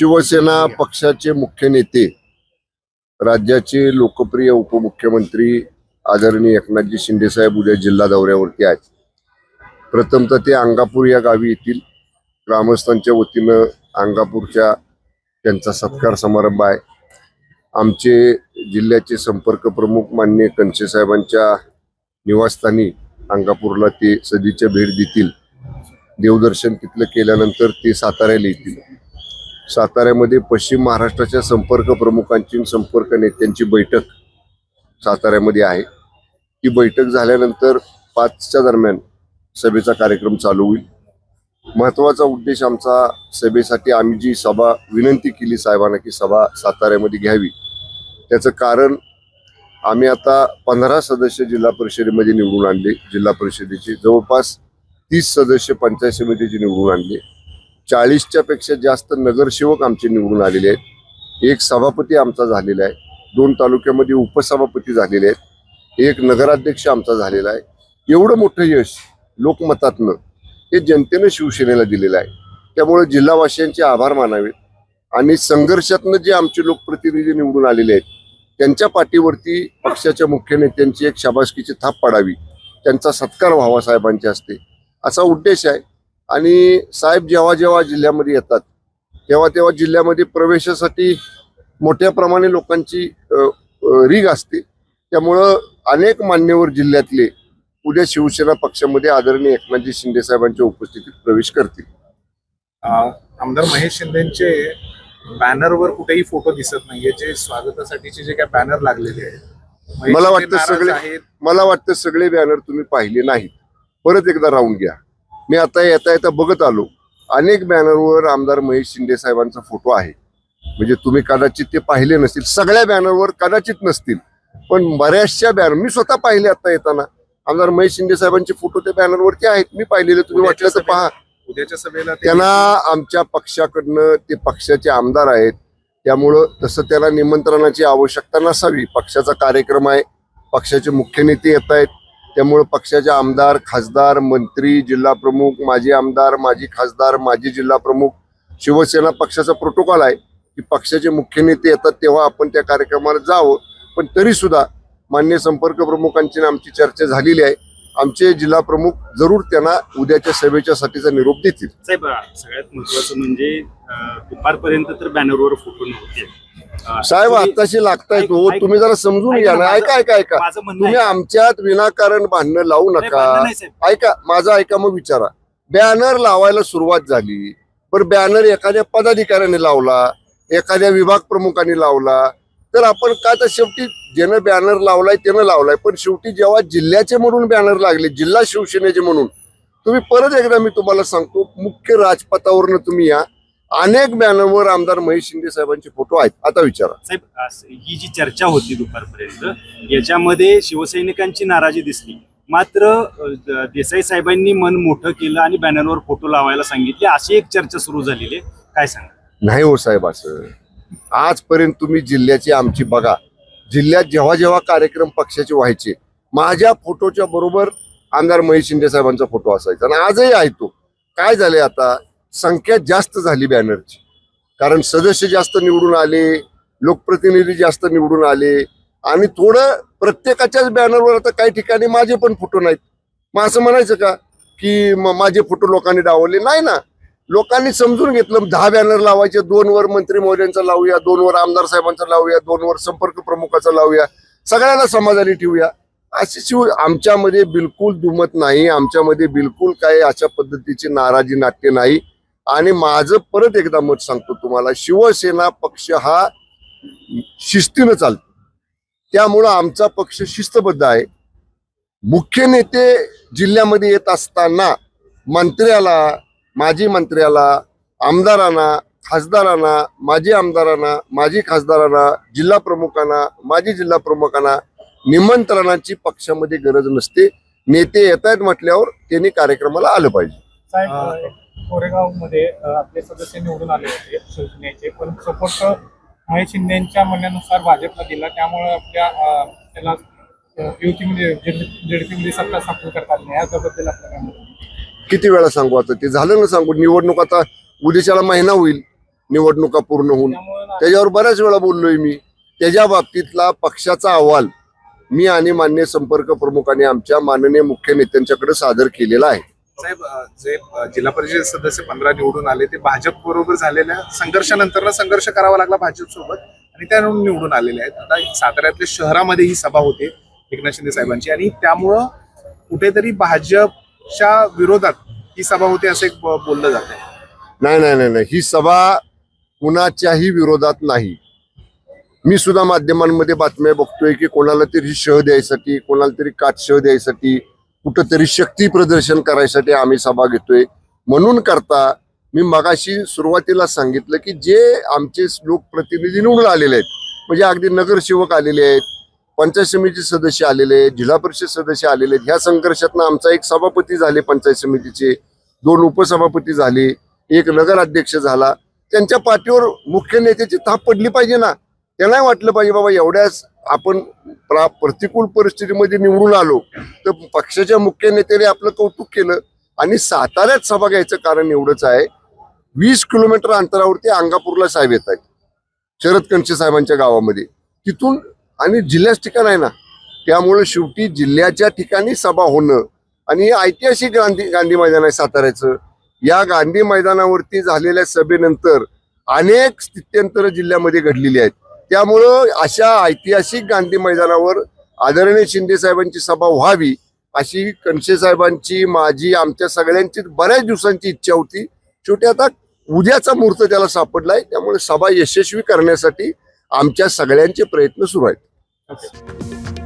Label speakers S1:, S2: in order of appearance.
S1: शिवसेना पक्षाचे मुख्य नेते, राज्याचे लोकप्रिय उपमुख्यमंत्री आदरणीय एकनाथजी शिंदे साहेब उद्या जिल्हा दौऱ्यावरती आहेत. प्रथमतः ते अंगापूर या गावी येतील. ग्रामस्थांच्या वतीनं अंगापूरच्या त्यांचा सत्कार समारंभ आहे. आमचे जिल्ह्याचे संपर्क प्रमुख माननीय कनसे साहेबांच्या निवासस्थानी अंगापूरला ते सदिच्छा भेट देतील. देवदर्शन तिथलं केल्यानंतर ते साताऱ्याला येतील. साताऱ्यामध्ये पश्चिम महाराष्ट्राच्या संपर्क प्रमुखांची संपर्क नेत्यांची बैठक साताऱ्यामध्ये आहे. ती बैठक झाल्यानंतर 5च्या दरम्यान सभेचा कार्यक्रम चालू होईल. महत्वाचा उद्देश आमचा सभेसाठी आम्ही जी सभा विनंती केली साहेबांना की सभा साताऱ्यामध्ये घ्यावी, त्याचं कारण आम्ही आता 15 सदस्य जिल्हा परिषदेमध्ये निवडून आणले. जिल्हा परिषदेचे जवळपास 30 सदस्य पंचायत समितीचे निवडून आणले. 40च्या पेक्षा जास्त नगरसेवक आमचे निवडून आलेले आहेत. एक सभापती आमचा झालेला आहे. 2 तालुक्यामध्ये उपसभापती झालेले आहेत. एक नगराध्यक्ष आमचा झालेला आहे. एवढं मोठं यश लोकमतातनं हे जनतेनं शिवसेनेला दिलेलं आहे. त्यामुळे जिल्हावासियांचे आभार मानावेत आणि संघर्षातनं जे आमचे लोकप्रतिनिधी निवडून आलेले आहेत त्यांच्या पाठीवरती पक्षाच्या मुख्य नेत्यांची एक शाबासकीची थाप पडावी, त्यांचा सत्कार व्हावा साहेबांच्या हस्ते, असा उद्देश आहे. आणि साहेब जेव्हा जेव्हा जिल्ह्यामध्ये येतात तेव्हा जिल्ह्यामध्ये प्रवेशासाठी मोठ्या प्रमाणे लोकांची रीग असते. त्यामुळं अनेक मान्यवर जिल्ह्यातले उद्या शिवसेना पक्षामध्ये आदरणीय एकनाथजी शिंदे साहेबांच्या उपस्थितीत प्रवेश करतील.
S2: आमदार महेश शिंदेचे बॅनरवर कुठेही फोटो दिसत नाहीये. जे स्वागतासाठीचे जे काय बॅनर लागलेले आहेत,
S1: मला वाटतं सगळे बॅनर तुम्ही पाहिले नाहीत. परत एकदा राहून घ्या. मी आता येता बघत आलो, अनेक बॅनरवर आमदार महेश शिंदे साहेबांचा फोटो आहे. म्हणजे तुम्ही कदाचित ते पाहिले नसतील, सगळ्या बॅनरवर कदाचित नसतील, पण बऱ्याचशा बॅनर मी स्वतः पाहिले. आता येताना आमदार महेश शिंदे साहेबांचे फोटो त्या बॅनरवरती आहेत. मी पाहिलेले, तुम्ही वाटलं तर पहा.
S2: उद्याच्या सभेला
S1: त्यांना आमच्या पक्षाकडनं, ते पक्षाचे आमदार आहेत, त्यामुळं तसं त्याला निमंत्रणाची आवश्यकता नसावी. पक्षाचा कार्यक्रम आहे, पक्षाचे मुख्य नेते येत आहेत, त्यामुळे पक्षाचे आमदार, खासदार, मंत्री, जिल्हा प्रमुख, माजी आमदार, माजी खासदार, माजी जिल्हा प्रमुख, शिवसेना पक्षाचा प्रोटोकॉल आहे की पक्षाचे मुख्य नेते येतात तेव्हा आपण त्या कार्यक्रमाला जावं. पण तरी सुद्धा मान्य संपर्क प्रमुखांची आमची चर्चा झालेली आहे. आमचे जिल्हा प्रमुख जरूर त्यांना उद्याच्या सभेच्या साठीचा निरोप देतील.
S3: साहेब, सगळ्यात महत्वाचं म्हणजे दुपारपर्यंत तर बॅनरवर फोटो नव्हते.
S1: साहेब आताशी लागतायत हो, तुम्ही जरा समजून घ्या ना. ऐका तुम्ही आमच्यात विनाकारण भांडणं लावू नका. ऐका मग विचारा. बॅनर लावायला सुरुवात झाली, पण बॅनर एखाद्या पदाधिकाऱ्याने लावला, एखाद्या विभाग प्रमुखाने लावला, तर आपण का, तर शेवटी ज्यानं बॅनर लावलाय त्यानं लावलाय. पण शेवटी जेव्हा जिल्ह्याचे म्हणून बॅनर लागले, जिल्हा शिवसेनेचे म्हणून, तुम्ही परत एकदा मी तुम्हाला सांगतो, मुख्य राजपथावरनं तुम्ही या, अनेक बॅनरवर आमदार महेश शिंदे साहेबांचे फोटो आहेत. आता विचारा
S3: साहेब, ही जी चर्चा होती दुपारपर्यंत, याच्यामध्ये शिवसैनिकांची नाराजी दिसली. मात्र देसाई साहेबांनी मन मोठं केलं आणि बॅनरवर फोटो लावायला सांगितले, अशी एक चर्चा सुरू झालेली आहे. काय सांगा?
S1: नाही हो साहेब, असं आजपर्यंत तुम्ही जिल्ह्याची आमची बघा. जिल्ह्यात जेव्हा जेव्हा कार्यक्रम पक्षाचे व्हायचे, माझ्या फोटोच्या बरोबर आमदार महेश शिंदे साहेबांचा फोटो असायचा आणि आजही आहे तो. काय झाले, आता संख्या जास्त झाली बॅनरची, कारण सदस्य जास्त निवडून आले, लोकप्रतिनिधी जास्त निवडून आले आणि थोडं प्रत्येकाच्याच बॅनरवर आता काही ठिकाणी माझे पण फोटो नाहीत. मग असं म्हणायचं का की माझे फोटो लोकांनी डावलले? नाही ना, लोकांनी समजून घेतलं. 10 बॅनर लावायचे, 2 वर मंत्री महोदयांचा लावूया, 2 वर आमदार साहेबांचा लावूया, 2 वर संपर्क प्रमुखाचा लावूया, सगळ्यांना समाधानी ठेवूया. अशी आमच्यामध्ये बिलकुल दुमत नाही. आमच्यामध्ये बिलकुल काही अशा पद्धतीची नाराजी नाट्य नाही. आणि माझं परत एकदा मत सांगतो तुम्हाला, शिवसेना पक्ष हा शिस्तीनं चालतो. त्यामुळं आमचा पक्ष शिस्तबद्ध आहे. मुख्य नेते जिल्ह्यामध्ये येत असताना मंत्र्याला, माजी मंत्र्याला, आमदारांना, खासदारांना, माजी आमदारांना, माजी खासदारांना, जिल्हा प्रमुखांना, माजी जिल्हा प्रमुखांना निमंत्रणाची पक्षामध्ये गरज नसते. नेते येत आहेत म्हटल्यावर त्यांनी कार्यक्रमाला आलं पाहिजे.
S4: साहेब, कोरेगाव मध्ये आपले सदस्य निवडून आले होते शिवसेनेचे, पण सपोर्ट महेश शिंदेच्या म्हणण्यानुसार भाजपला दिला, त्यामुळे आपल्या त्याला युतीमध्ये जेडपीमध्ये सत्ता स्थापन करतात नाही. याबद्दल आपल्याला
S1: किती वेळा सांगू? आता ते झालं ना सांगू. निवडणूक आता उद्याच्याला महिना होईल. निवडणुका पूर्ण होऊन.
S4: त्यामुळे
S1: त्याच्यावर बऱ्याच वेळा बोललोय मी. त्याच्या बाबतीतला पक्षाचा अहवाल मी आणि माननीय संपर्क प्रमुखांनी आमच्या माननीय मुख्य नेत्यांच्याकडे सादर केलेला आहे.
S2: साहेब जे जिल्हा परिषद सदस्य 15 निवडून आले ते भाजप बरोबर झालेल्या संघर्षानंतर संघर्ष करावा लागला भाजप सोबत आणि त्या निवडून आलेले आहेत. आता साताऱ्यातल्या शहरामध्ये ही सभा होते एकनाथ शिंदे साहेबांची आणि त्यामुळं कुठेतरी भाजपच्या विरोधात ही सभा होते असं एक बोललं जात आहे.
S1: नाही, ही सभा कुणाच्याही विरोधात नाही. मी सुद्धा माध्यमांमध्ये बातम्या बघतोय की कोणाला तरी शह द्यायसाठी, कोणाला तरी काट शह द्यायसाठी, कुठंतरी शक्ती प्रदर्शन करायसाठी आम्ही सभा घेतोय. म्हणून करता मी मगाशी सुरुवातीला सांगितलं की जे आमचे लोकप्रतिनिधी निवडून आलेले आहेत, म्हणजे अगदी नगरसेवक आलेले आहेत, पंचायत समिती सदस्य आलेले आहेत, जिल्हा परिषद सदस्य आलेले आहेत. ह्या संघर्षातनं आमचा एक सभापती झाले पंचायत समितीचे, 2 उपसभापती झाले, 1 नगराध्यक्ष झाला. त्यांच्या पाठीवर मुख्य नेत्याची थाप पडली पाहिजे ना. त्यांना वाटलं पाहिजे बाबा एवढ्याच आपण प्रतिकूल परिस्थितीमध्ये निवडून आलो तर पक्षाच्या मुख्य नेत्याने आपलं कौतुक केलं. आणि साताऱ्यात सभा घ्यायचं कारण एवढंच आहे, 20 किलोमीटर अंतरावरती अंगापूरला साहेब येत आहेत, शरद कणसे साहेबांच्या गावामध्ये. तिथून आणि जिल्ह्याच ठिकाण आहे ना, त्यामुळे शेवटी जिल्ह्याच्या ठिकाणी सभा होणं आणि ऐतिहासिक गांधी मैदान आहे साताऱ्याचं. या गांधी मैदानावरती झालेल्या सभेनंतर अनेक स्थित्यंतर जिल्ह्यामध्ये घडलेली आहेत. त्यामुळं अशा ऐतिहासिक गांधी मैदानावर आदरणीय शिंदे साहेबांची सभा व्हावी अशी कणसे साहेबांची, माझी, आमच्या सगळ्यांची बऱ्याच दिवसांची इच्छा होती. शेवटी आता उद्याचा मुहूर्त त्याला सापडलाय. त्यामुळे सभा यशस्वी करण्यासाठी आमच्या सगळ्यांचे प्रयत्न सुरू आहेत.